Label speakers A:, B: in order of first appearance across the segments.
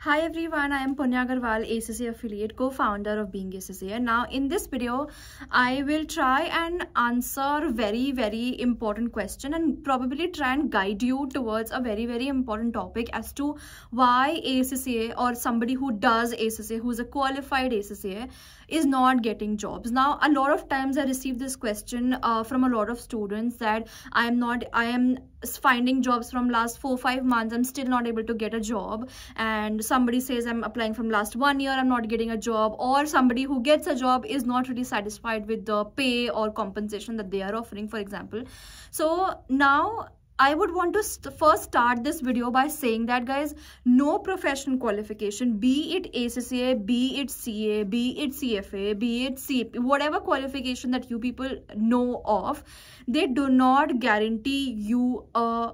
A: Hi everyone, I am Punya Aggarwal, ACCA affiliate, co-founder of Being ACCA. Now in this video, I will try and answer very important question and probably try and guide you towards a very important topic as to why ACCA or somebody who does ACCA, who's a qualified ACCA, is not getting jobs. Now a lot of times I receive this question from a lot of students that I am finding jobs from last 4-5 months, I'm still not able to get a job, and somebody says I'm applying from last 1 year, I'm not getting a job, or somebody who gets a job is not really satisfied with the pay or compensation that they are offering, for example. So now I would want to first start this video by saying that, guys, no professional qualification, be it ACCA, be it CA, be it CFA, be it CP, whatever qualification that you people know of, they do not guarantee you a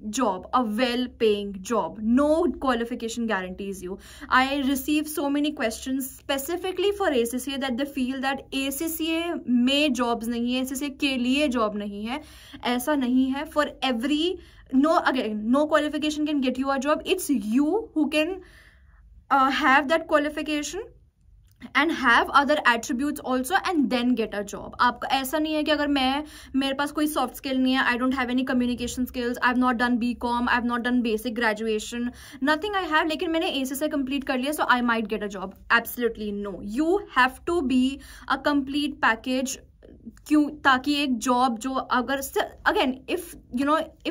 A: job, a well-paying job. No qualification guarantees you. I receive so many questions specifically for ACCA that they feel that ACCA में jobs नहीं है, ACCA के लिए job नहीं है. ऐसा नहीं है. For every, no qualification can get you a job. It's you who can have that qualification and have other attributes also and then get a job. आपका ऐसा नहीं है कि अगर मेरे पास कोई soft skill नहीं है, I don't have any communication skills, I've not done BCom, I've not done basic graduation, nothing I have, लेकिन मैंने ACCA complete कर लिया, so I might get a job. Absolutely no. You have to be a complete package. क्यों? ताकि एक job जो अगर again if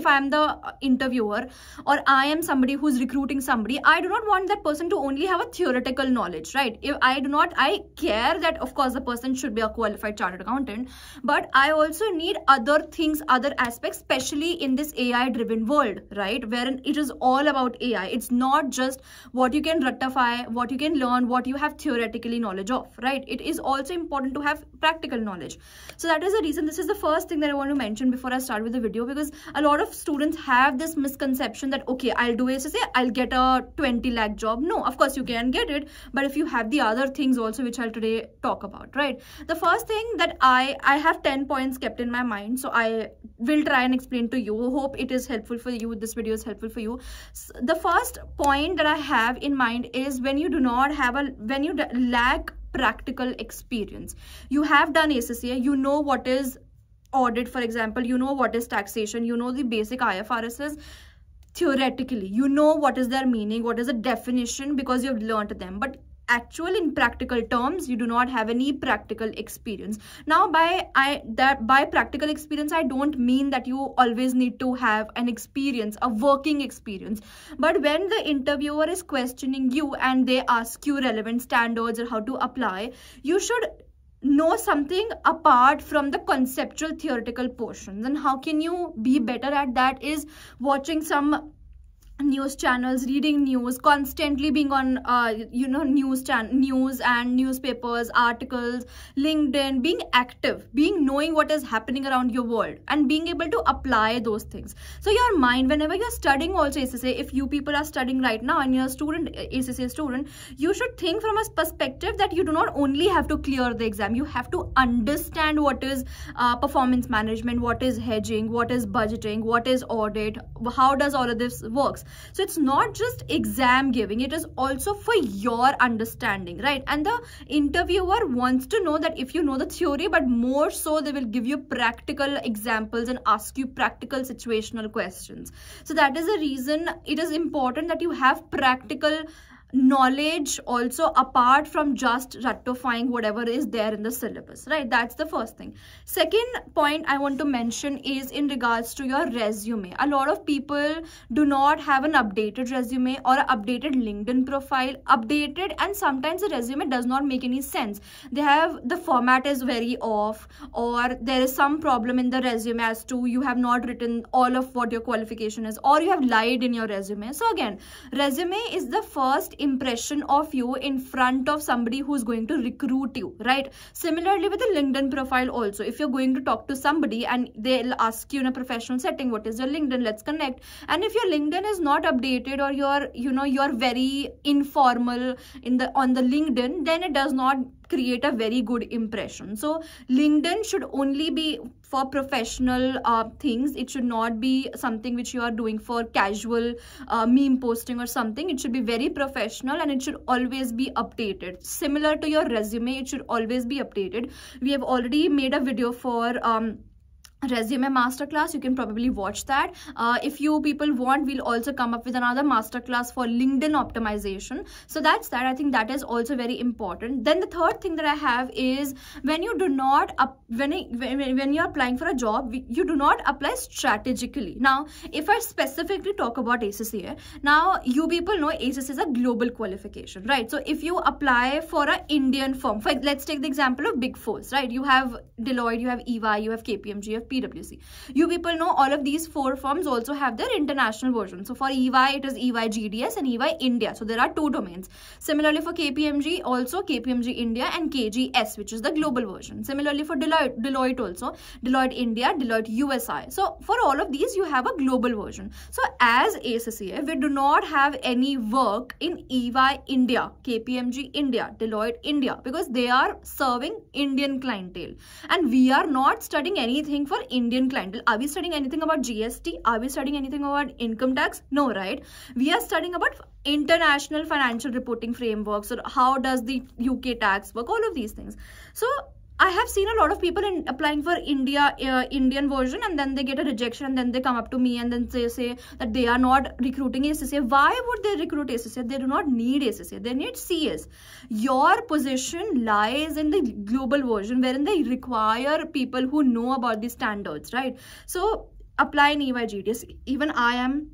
A: I am the interviewer or I am somebody who's recruiting somebody, I do not want that person to only have a theoretical knowledge, right? I care that of course the person should be a qualified chartered accountant, but I also need other things, other aspects, especially in this AI driven world, right, wherein it is all about AI. It's not just what you can ratify, what you can learn, what you have theoretically knowledge of, right? It is also important to have practical knowledge. So that is the reason, this is the first thing that I want to mention before I start with the video, because a lot of students have this misconception that, okay, I'll do ACCA, I'll get a 20 lakh job. No, of course you can get it, but if you have the other things also, which I'll today talk about, right? The first thing that I have 10 points kept in my mind, so I will try and explain to you. Hope it is helpful for you. This video is helpful for you. The first point that I have in mind is when you lack practical experience. You have done ACCA, you know what is audit, for example, you know what is taxation, you know the basic IFRSs. Theoretically, you know what is their meaning, what is the definition, because you've learned them, but actual in practical terms you do not have any practical experience. Now by practical experience, I don't mean that you always need to have an experience, a working experience, but when the interviewer is questioning you and they ask you relevant standards or how to apply, you should know something apart from the conceptual theoretical portions. And how can you be better at that is watching some news channels, reading news, constantly being on news and newspapers, articles, LinkedIn, being active, knowing what is happening around your world and being able to apply those things. So your mind, whenever you're studying also ACCA, if you people are studying right now and you're a student, ACCA student, you should think from a perspective that you do not only have to clear the exam, you have to understand what is performance management, what is hedging, what is budgeting, what is audit, how does all of this works. So it's not just exam giving, it is also for your understanding, right? And the interviewer wants to know that if you know the theory, but more so they will give you practical examples and ask you practical situational questions. So that is the reason it is important that you have practical knowledge also apart from just ratifying whatever is there in the syllabus, right? That's the first thing. Second point I want to mention is in regards to your resume. A lot of people do not have an updated resume or an updated LinkedIn profile, and sometimes the resume does not make any sense. The format is very off, or there is some problem in the resume as to you have not written all of what your qualification is, or you have lied in your resume. So again, resume is the first impression of you in front of somebody who's going to recruit you, right? Similarly with the LinkedIn profile also, if you're going to talk to somebody and they'll ask you in a professional setting, what is your LinkedIn, let's connect, and if your LinkedIn is not updated or you're very informal on the LinkedIn, then it does not create a very good impression. So LinkedIn should only be for professional things. It should not be something which you are doing for casual meme posting or something. It should be very professional, and it should always be updated. Similar to your resume, it should always be updated. We have already made a video for resume masterclass. You can probably watch that. If you people want, we'll also come up with another masterclass for LinkedIn optimization. So that's that. I think that is also very important. Then the third thing that I have is, when you do not when you're applying for a job, you do not apply strategically. Now if I specifically talk about ACCA, now you people know ACCA is a global qualification, right? So if you apply for an Indian firm, let's take the example of Big Fours, right? You have Deloitte, you have EY, you have KPMG, you have PwC. You people know all of these 4 firms also have their international version. So for EY, it is EY GDS and EY India. So there are 2 domains. Similarly for KPMG, also KPMG India and KGS, which is the global version. Similarly for Deloitte also, Deloitte India, Deloitte USI. So for all of these, you have a global version. So as ACCA, we do not have any work in EY India, KPMG India, Deloitte India, because they are serving Indian clientele. And we are not studying anything for Indian clientele. Are we studying anything about GST? Are we studying anything about income tax? No, right? We are studying about international financial reporting frameworks, or how does the UK tax work, all of these things. So I have seen a lot of people applying for Indian version, and then they get a rejection, and then they come up to me and then they say that they are not recruiting ACCA. Why would they recruit ACCA? They do not need ACCA. They need CS. Your position lies in the global version, wherein they require people who know about the standards, right? So apply in EY GDS. Even I am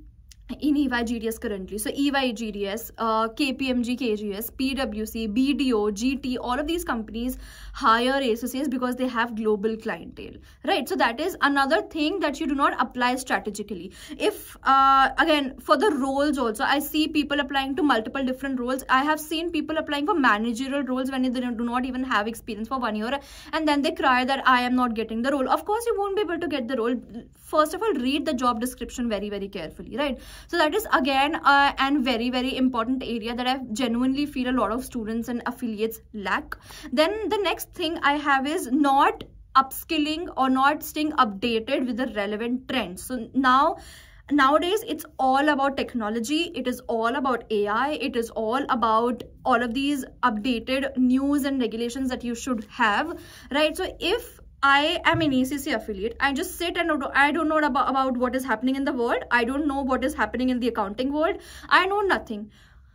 A: in EY GDS currently. So EY GDS, KPMG KGS, PwC, BDO, GT, all of these companies hire ACCAs because they have global clientele, right? So that is another thing that you do not apply strategically. If again, for the roles also, I see people applying to multiple different roles. I have seen people applying for managerial roles when they do not even have experience for 1 year, and then they cry that I am not getting the role. Of course you won't be able to get the role. First of all, read the job description very, very carefully, right? So that is again and very, very important area that I genuinely feel a lot of students and affiliates lack. Then the next thing I have is not upskilling or not staying updated with the relevant trends. So nowadays it's all about technology, it is all about AI, it is all about all of these updated news and regulations that you should have, right? So if I am an ACCA affiliate, I just sit and I don't know about what is happening in the world. I don't know what is happening in the accounting world. I know nothing.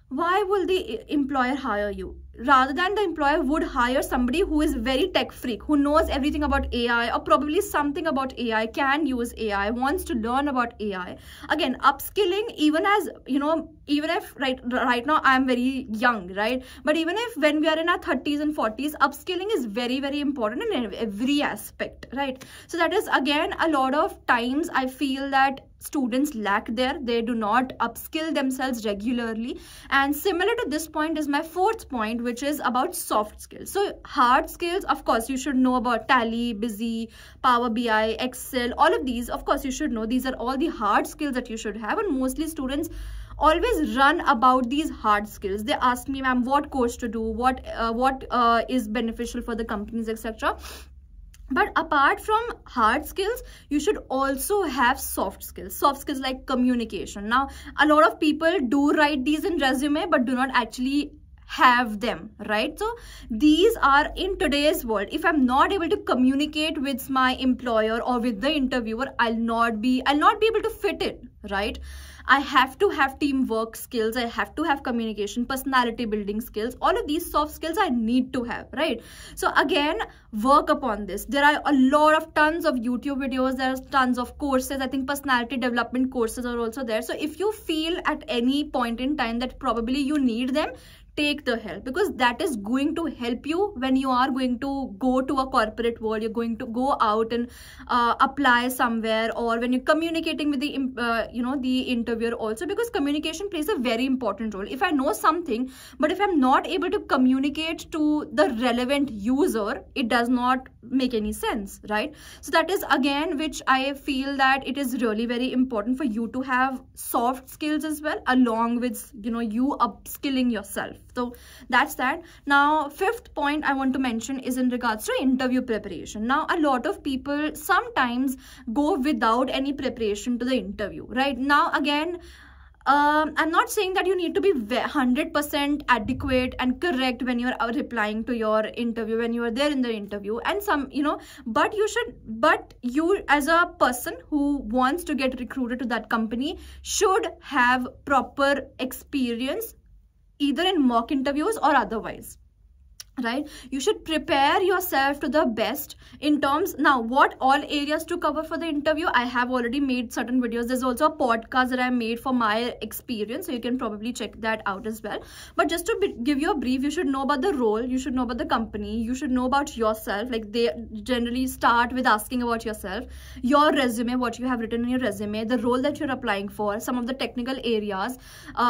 A: Why will the employer hire you? Rather than the employer would hire somebody who is very tech freak, who knows everything about AI or probably something about AI, can use AI, wants to learn about AI. Again, upskilling, even as, you know, even if right now I'm very young, right? But even if when we are in our 30s and 40s, upskilling is very, very important in every aspect, right? So that is again, a lot of times I feel that students lack there. They do not upskill themselves regularly. And similar to this point is my 4th point, which is about soft skills. So hard skills, of course, you should know about Tally, Busy, Power BI, Excel, all of these. Of course, you should know. These are all the hard skills that you should have. And mostly students always run about these hard skills. They ask me, ma'am, what course to do, what is beneficial for the companies, etc. But apart from hard skills, you should also have soft skills. Soft skills like communication. Now, a lot of people do write these in resume, but do not actually have them, right? So these are in today's world. If I'm not able to communicate with my employer or with the interviewer, I'll not be able to fit in, right? I have to have teamwork skills. I have to have communication, personality building skills. All of these soft skills I need to have, right? So again, work upon this. There are a lot of tons of YouTube videos. There's tons of courses. I think personality development courses are also there. So if you feel at any point in time that probably you need them, take the help, because that is going to help you when you are going to go to a corporate world. You're going to go out and apply somewhere, or when you're communicating with the the interviewer also, because communication plays a very important role. If I know something, but if I'm not able to communicate to the relevant user, it does not make any sense, right? So that is again which I feel that it is really very important for you to have soft skills as well, along with you upskilling yourself. So that's that. Now, fifth point I want to mention is in regards to interview preparation. Now, a lot of people sometimes go without any preparation to the interview, right? Now, again, I'm not saying that you need to be 100% adequate and correct when you're replying to your interview, when you are there in the interview, and but you as a person who wants to get recruited to that company should have proper experience either in mock interviews or otherwise, right? You should prepare yourself to the best in terms. Now, what all areas to cover for the interview, I have already made certain videos. There's also a podcast that I made for my experience, so you can probably check that out as well. But just to give you a brief, you should know about the role, you should know about the company, you should know about yourself. Like, they generally start with asking about yourself, your resume, what you have written in your resume, the role that you're applying for, some of the technical areas,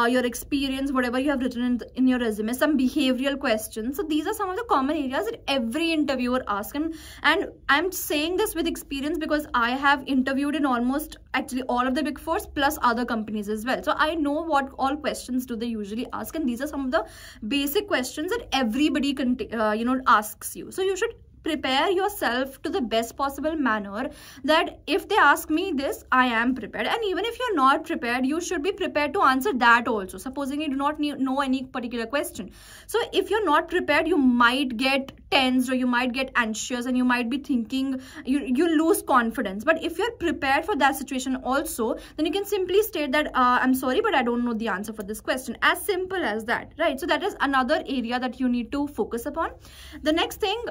A: your experience, whatever you have written in your resume, some behavioral questions. So these are some of the common areas that every interviewer asks, and I'm saying this with experience because I have interviewed in almost actually all of the big fours plus other companies as well. So I know what all questions do they usually ask, and these are some of the basic questions that everybody can asks you. So you should prepare yourself to the best possible manner, that if they ask me this, I am prepared. And even if you're not prepared, you should be prepared to answer that also, supposing you do not know any particular question. So if you're not prepared, you might get tensed, or you might get anxious, and you might be thinking, you lose confidence. But if you're prepared for that situation also, then you can simply state that I'm sorry, but I don't know the answer for this question. As simple as that, right? So that is another area that you need to focus upon. The next thing,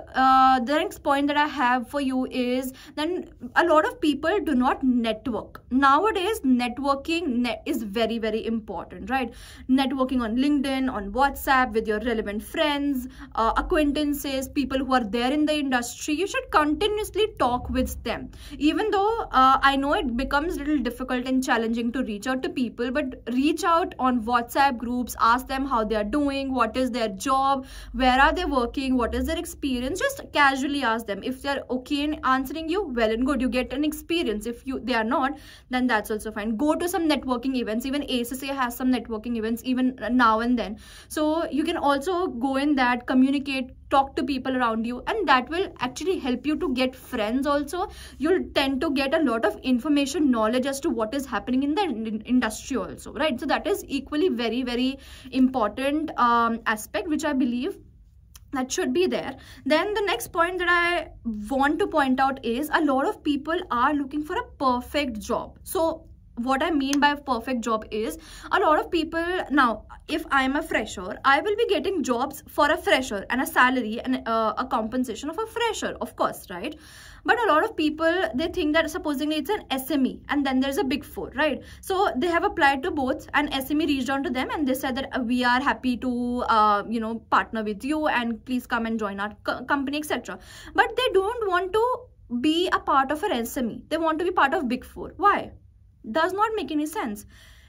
A: the next point that I have for you is, then a lot of people do not network. Nowadays, networking is very, very important, right? Networking on LinkedIn, on WhatsApp, with your relevant friends, acquaintances, people who are there in the industry. You should continuously talk with them. Even though I know it becomes a little difficult and challenging to reach out to people, but reach out on WhatsApp groups, ask them how they are doing, what is their job, where are they working, what is their experience. Just casually ask them. If they're okay in answering you, well and good, you get an experience. If they are not, then that's also fine. Go to some networking events. Even ACCA has some networking events even now and then, so you can also go in that, communicate, talk to people around you, and that will actually help you to get friends also. You'll tend to get a lot of information, knowledge as to what is happening in the industry also, right? So that is equally very, very important aspect, which I believe that should be there. Then the next point that I want to point out is, a lot of people are looking for a perfect job. So what I mean by a perfect job is, a lot of people, now if I'm a fresher, I will be getting jobs for a fresher and a salary and a compensation of a fresher, of course, right? But a lot of people, they think that supposing it's an SME and then there's a big four, right? So they have applied to both, and SME reached out to them and they said that we are happy to partner with you, and please come and join our company, etc. But they don't want to be a part of an SME. They want to be part of big four. Why? Does not make any sense.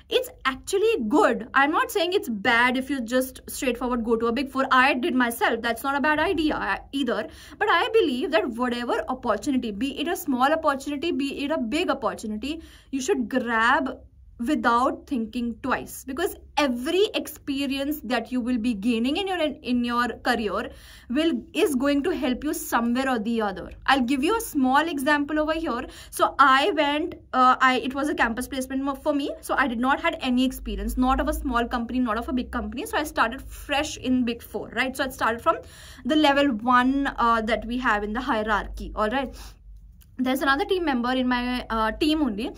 A: It's actually good. I'm not saying it's bad if you just straightforward go to a big four. I did myself. That's not a bad idea either. But I believe that whatever opportunity, be it a small opportunity, be it a big opportunity, you should grab without thinking twice, because every experience that you will be gaining in your career is going to help you somewhere or the other. I'll give you a small example over here. So I went, it was a campus placement for me, so I did not had any experience, not of a small company, not of a big company. So I started fresh in big four, right? So I started from the level 1 that we have in the hierarchy. All right. There's another team member in my team only.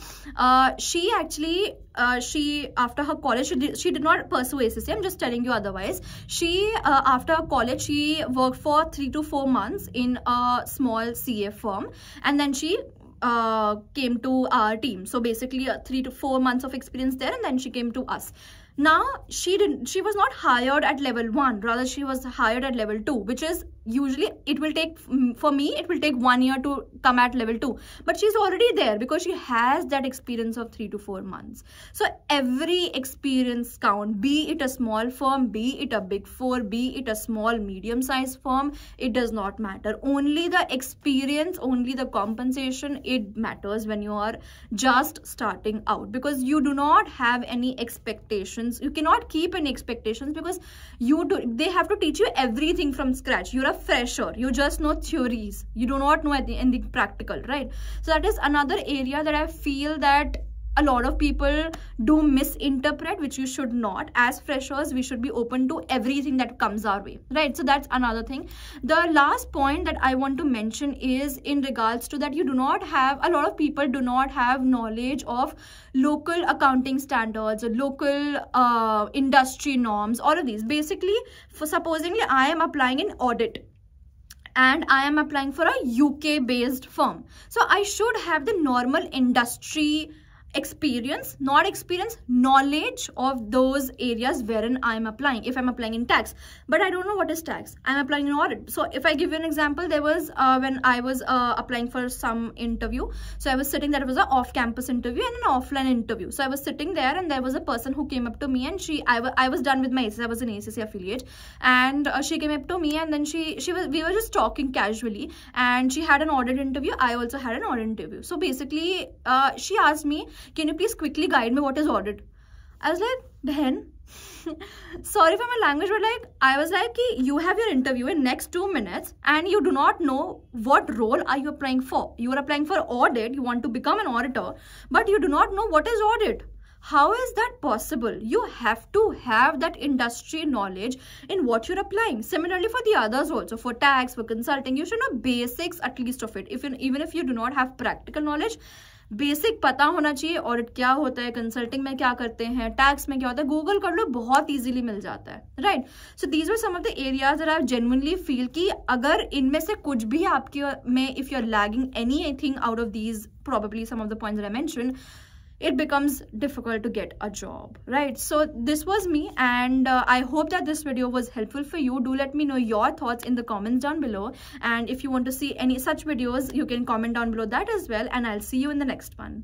A: She actually, after her college, she did not pursue ACCA. I'm just telling you otherwise. She, after college, she worked for 3 to 4 months in a small CA firm, and then she came to our team. So basically 3 to 4 months of experience there, and then she came to us. Now she was not hired at level 1, rather she was hired at level 2, which is usually it will take, for me it will take 1 year to come at level 2, but she's already there because she has that experience of 3 to 4 months. So every experience count, be it a small firm, be it a big four, be it a small medium sized firm, it does not matter. Only the experience, only the compensation, it matters when you are just starting out, because you do not have any expectations. You cannot keep any expectations because they have to teach you everything from scratch. You're a fresher, you just know theories, you do not know anything practical, right? So that is another area that I feel that a lot of people do misinterpret, which you should not. As freshers, we should be open to everything that comes our way, right? So that's another thing. The last point that I want to mention is in regards to that, a lot of people do not have knowledge of local accounting standards or local industry norms, all of these. Basically, for supposingly I am applying in audit and I am applying for a UK based firm, so I should have the normal industry knowledge of those areas wherein I'm applying. If I'm applying in tax, but I don't know what is tax, I'm applying in audit. So if I give you an example, there was when I was applying for some interview, so I was sitting there. It was an off-campus interview and an offline interview. So I was sitting there and there was a person who came up to me, and I was done with my ACCA. I was an ACCA affiliate, and she came up to me, and then we were just talking casually, and she had an audit interview. I also had an audit interview. So basically she asked me, can you please quickly guide me what is audit? I was like, Behan, sorry for my language, but like, I was like, you have your interview in next 2 minutes and you do not know what role are you applying for. You are applying for audit, you want to become an auditor, but you do not know what is audit. How is that possible? You have to have that industry knowledge in what you're applying. Similarly for the others also, for tax, for consulting, you should know basics at least of it. Even if you do not have practical knowledge, basic पता होना चाहिए. Audit क्या होता है, consulting में क्या करते हैं, टैक्स में क्या होता है, गूगल कर लो, बहुत इजीली मिल जाता है, right? So these are some of the areas that I genuinely feel कि अगर इनमें से कुछ भी आपके में, if you are lagging anything out of these, probably some of the points that I mentioned, it becomes difficult to get a job, right? So this was me, and I hope that this video was helpful for you. Do let me know your thoughts in the comments down below, and if you want to see any such videos, you can comment down below that as well, and I'll see you in the next one.